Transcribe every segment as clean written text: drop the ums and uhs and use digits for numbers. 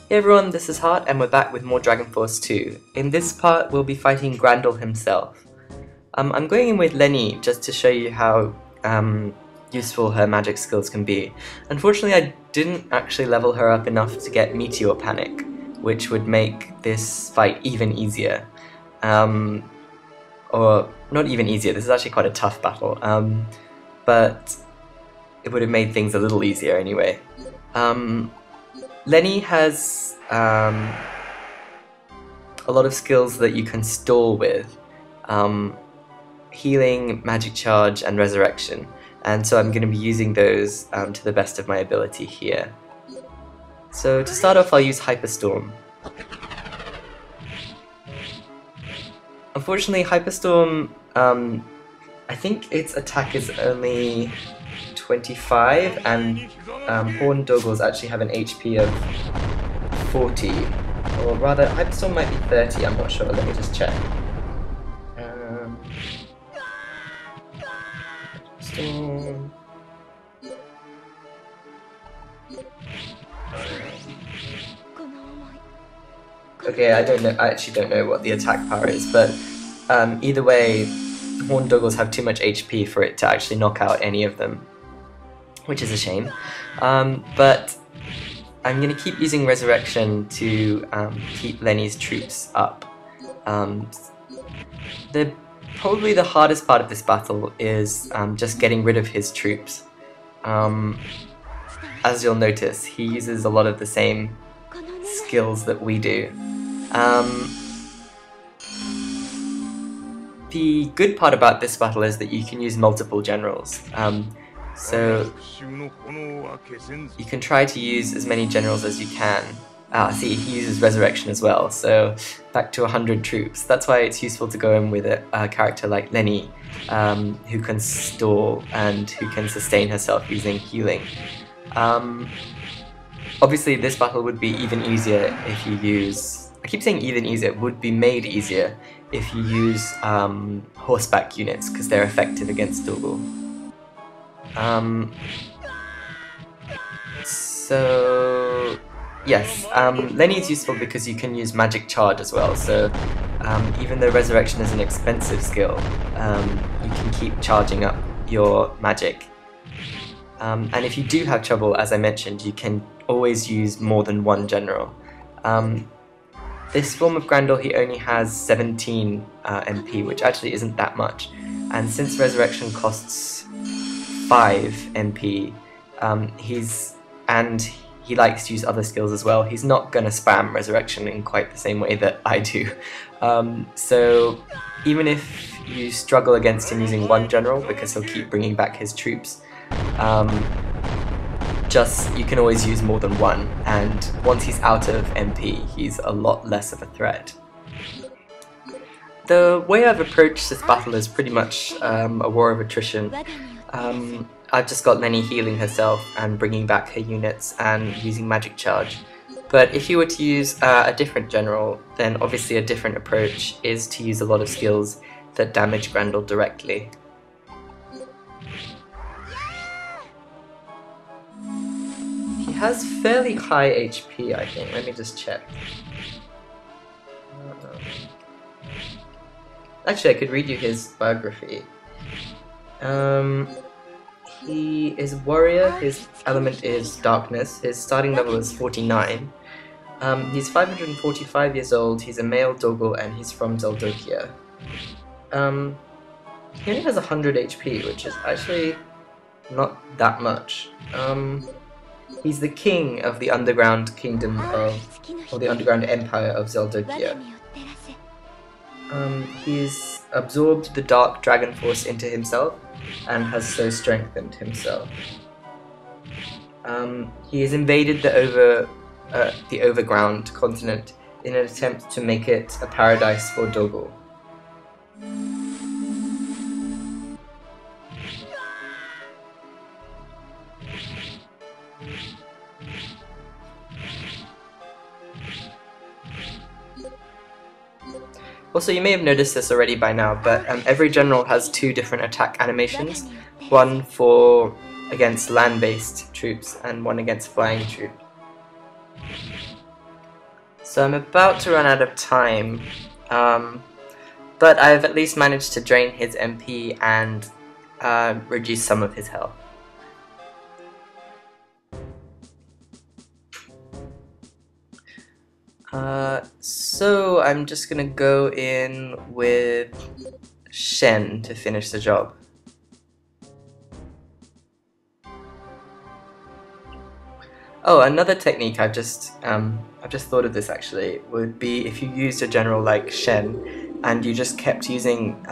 Hey everyone, this is Hart and we're back with more Dragon Force 2. In this part, we'll be fighting Grandel himself. I'm going in with Lenny just to show you how useful her magic skills can be. Unfortunately, I didn't actually level her up enough to get Meteor Panic, which would make this fight even easier. Or not even easier, this is actually quite a tough battle, but it would have made things a little easier anyway. Lenny has a lot of skills that you can stall with, healing, magic charge, and resurrection, and so I'm going to be using those to the best of my ability here. So to start off, I'll use Hyperstorm. Unfortunately, Hyperstorm, I think its attack is only 25, and Horned Doggles actually have an HP of 40, or rather, Hyperstorm might be 30, I'm not sure, let me just check. Hyperstorm... Okay, I actually don't know what the attack power is, but either way, Horned Doggles have too much HP for it to actually knock out any of them, which is a shame. But I'm going to keep using Resurrection to keep Lenny's troops up. Probably the hardest part of this battle is just getting rid of his troops. As you'll notice, he uses a lot of the same skills that we do. The good part about this battle is that you can use multiple generals. So you can try to use as many generals as you can. See, he uses Resurrection as well, so back to 100 troops. That's why it's useful to go in with a character like Lenny, who can stall and who can sustain herself using healing. Obviously this battle would be even easier if you use... I keep saying even easier, would be made easier if you use horseback units, because they're effective against Doggle. So... yes, Lenny is useful because you can use magic charge as well, so even though Resurrection is an expensive skill, you can keep charging up your magic. And if you do have trouble, as I mentioned, you can always use more than one general. This form of Grandall, he only has 17 MP, which actually isn't that much. And since Resurrection costs 5 MP, he likes to use other skills as well. He's not going to spam Resurrection in quite the same way that I do. So even if you struggle against him using one general, because he'll keep bringing back his troops, you can always use more than one, and once he's out of MP, he's a lot less of a threat. The way I've approached this battle is pretty much a war of attrition. I've just got Lenny healing herself and bringing back her units and using magic charge. But if you were to use a different general, then obviously a different approach is to use a lot of skills that damage Grandel directly. He has fairly high HP, I think. Let me just check. Actually, I could read you his biography. He is warrior, his element is darkness, his starting level is 49. He's 545 years old, he's a male Doggle, and he's from Zeldokia. He only has 100 HP, which is actually not that much. He's the king of the underground kingdom or the underground empire of Zeldokia. He's absorbed the dark dragon force into himself and has so strengthened himself. He has invaded the overground continent in an attempt to make it a paradise for Doggle. Also, you may have noticed this already by now, but every general has 2 different attack animations, one against land-based troops and one against flying troops. So I'm about to run out of time, but I've at least managed to drain his MP and reduce some of his health. So I'm just gonna go in with Shen to finish the job. Oh, another technique I've just thought of this actually would be if you used a general like Shen and you just kept using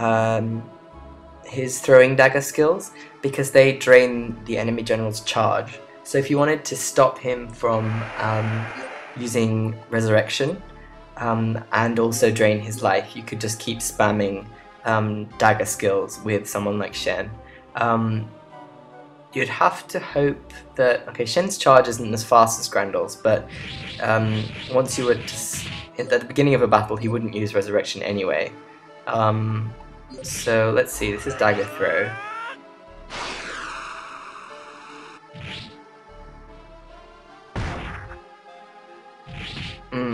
his throwing dagger skills, because they drain the enemy general's charge. So if you wanted to stop him from using resurrection and also drain his life, you could just keep spamming dagger skills with someone like Shen. You'd have to hope that, okay, Shen's charge isn't as fast as Grandall's, but once you were at the beginning of a battle, he wouldn't use resurrection anyway. So let's see, this is dagger throw.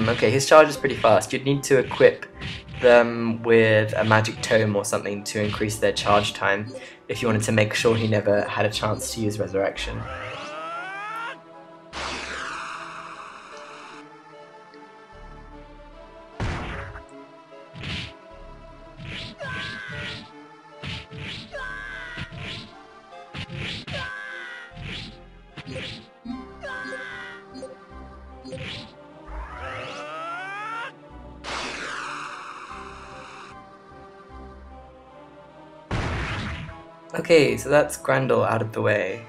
Okay, his charge is pretty fast. You'd need to equip them with a magic tome or something to increase their charge time if you wanted to make sure he never had a chance to use resurrection. Okay, so that's Grandel out of the way.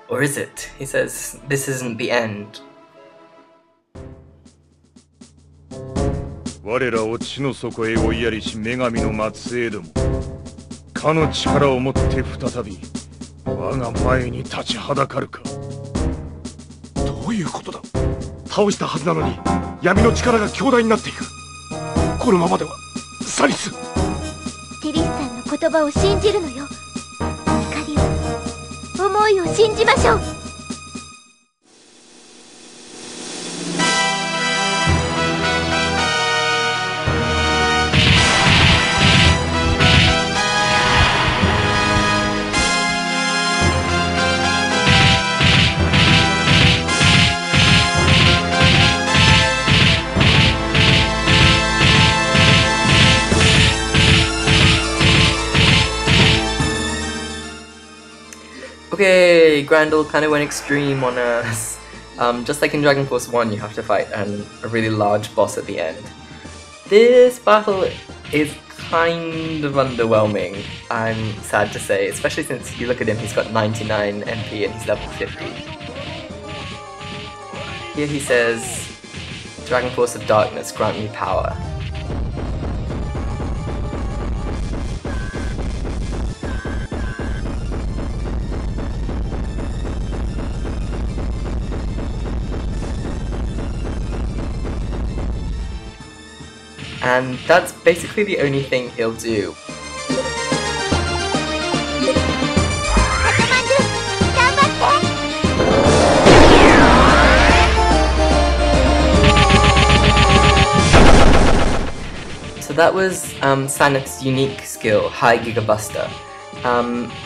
Or is it? He says, this isn't the end. 我らを地の底へ追いやりし女神の末裔ども、かの力をもって再び我が前に立ちはだかるか。どういうことだ。倒したはずなのに闇の力が強大になっていく。このままではサリス。テリスさんの言葉を信じるのよ。怒りを、思いを信じましょう。Okay, Grandel kind of went extreme on us. Just like in Dragon Force 1, you have to fight a really large boss at the end. This battle is kind of underwhelming, I'm sad to say, especially since you look at him, he's got 99 MP and he's level 50. Here he says, Dragon Force of Darkness, grant me power. And that's basically the only thing he'll do. So that was Sanith's unique skill, High Gigabuster.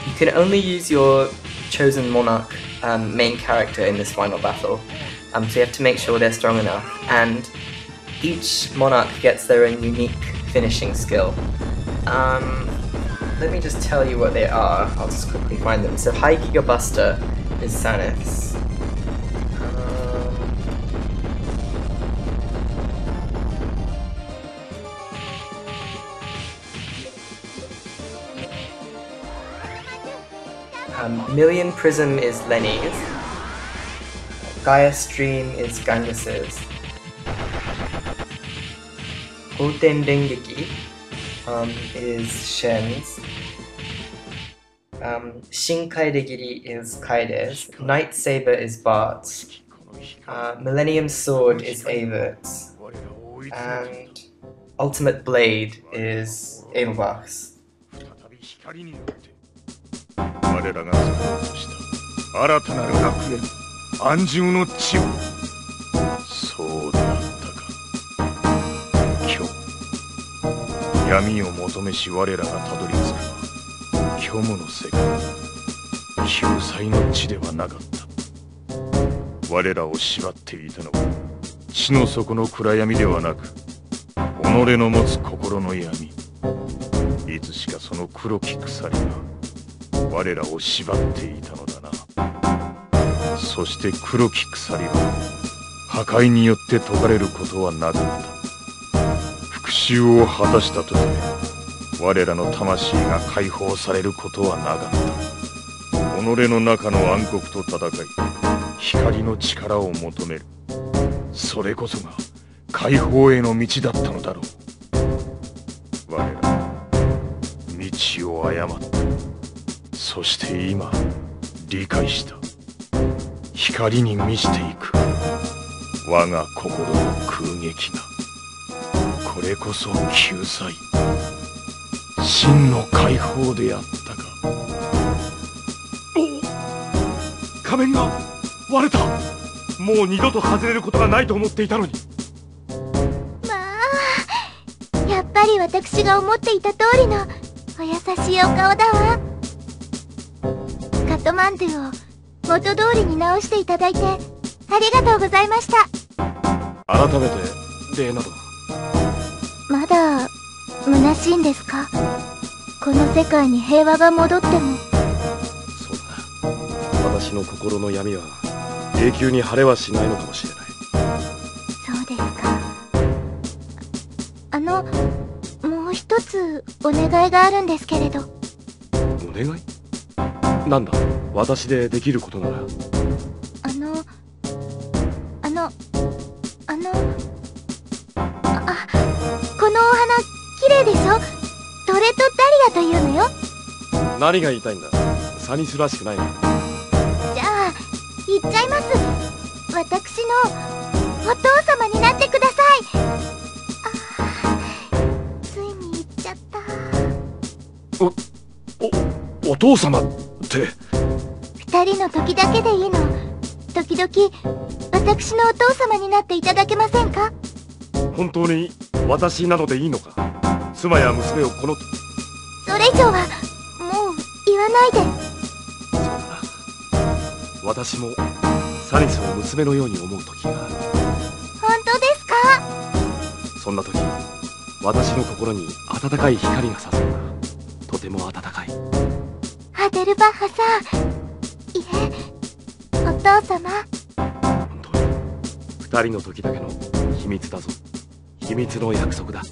You can only use your chosen Monarch main character in this final battle, so you have to make sure they're strong enough. And each Monarch gets their own unique finishing skill. Let me just tell you what they are. I'll just quickly find them. So High Gigabuster is Sanith's. Million Prism is Lenny's. Gaia Stream is Gangus's. Goten Dengeki is Shen's. Shinkai Degiri is Kaide's. Night Saber is Bart's. Millennium Sword is Avert's. And Ultimate Blade is Edelbach's. 我らが創造した新たなる楽園安住の地をそうであったか闇を求めし我らがたどり着くは虚無の世界、救済の地ではなかった。我らを縛っていたのは地の底の暗闇ではなく、己の持つ心の闇。いつしかその黒き鎖が我らを縛っていたのだな。そして黒き鎖は破壊によって解かれることはなかった。復讐を果たしたとて我らの魂が解放されることはなかった。己の中の暗黒と戦い、光の力を求める。それこそが解放への道だったのだろう。我ら道を誤った。そして今理解した。光に満ちていく我が心の空撃が、これこそ救済、真の解放であったか。お、仮面が割れた。もう二度と外れることがないと思っていたのに。まあ、やっぱり私が思っていた通りのお優しいお顔だわ。カトマンドゥを元通りに直していただいてありがとうございました。改めて礼など。まだ虚しいんですか？この世界に平和が戻っても。そうだ、私の心の闇は永久に晴れはしないのかもしれない。そうですか。もう一つお願いがあるんですけれど。お願い？なんだ、私でできることなら。このお花綺麗でしょ？トレトダリアというのよ。何が言いたいんだ？サニスらしくないな。じゃあ言っちゃいます。私のお父様になってください。ついに言っちゃった。お父様って。二人の時だけでいいの。時々私のお父様になっていただけませんか？本当に私なのでいいのか？妻や娘をこの。それ以上はもう言わないで。そうだな。私もサニスを娘のように思う時がある。本当ですか？そんな時、私の心に温かい光が差すのだ。とても温かい。ハデルバッハさん、いえ、お父様。本当に二人の時だけの秘密だぞ。秘密の約束だ。はい、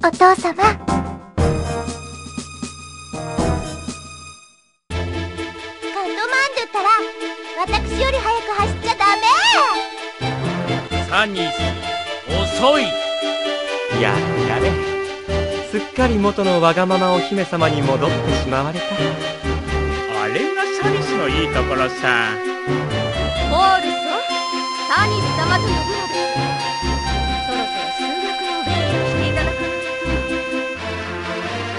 お父様。カトマンドったら私より早く走っちゃダメ。サニス、遅い。やれ。すっかり元のわがままお姫様に戻ってしまわれた。あれがサニスのいいところさ。ポールスをサニス様と呼ぶのです。そろそろ数学のお勉強していただかないと。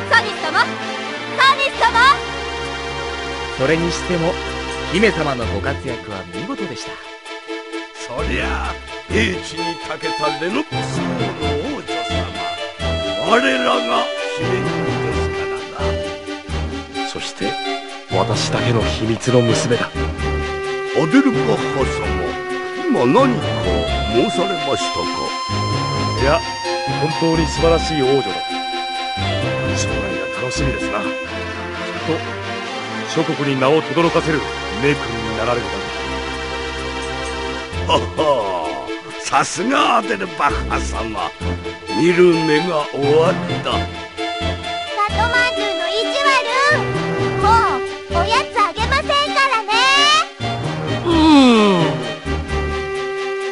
サニス様、サニス様。それにしても姫様のご活躍は見事でした。そりゃあ英知に長けたレノックス王の王女様、我らが秘伝ですからな。そして私だけの秘密の娘だ。アデルバッハ様、今何か申されましたか？いや、本当に素晴らしい王女だ。将来が楽しみですな。きっと諸国に名を轟かせる名君になられるだろう。はは、さすがアデルバッハ様、見る目が終わった。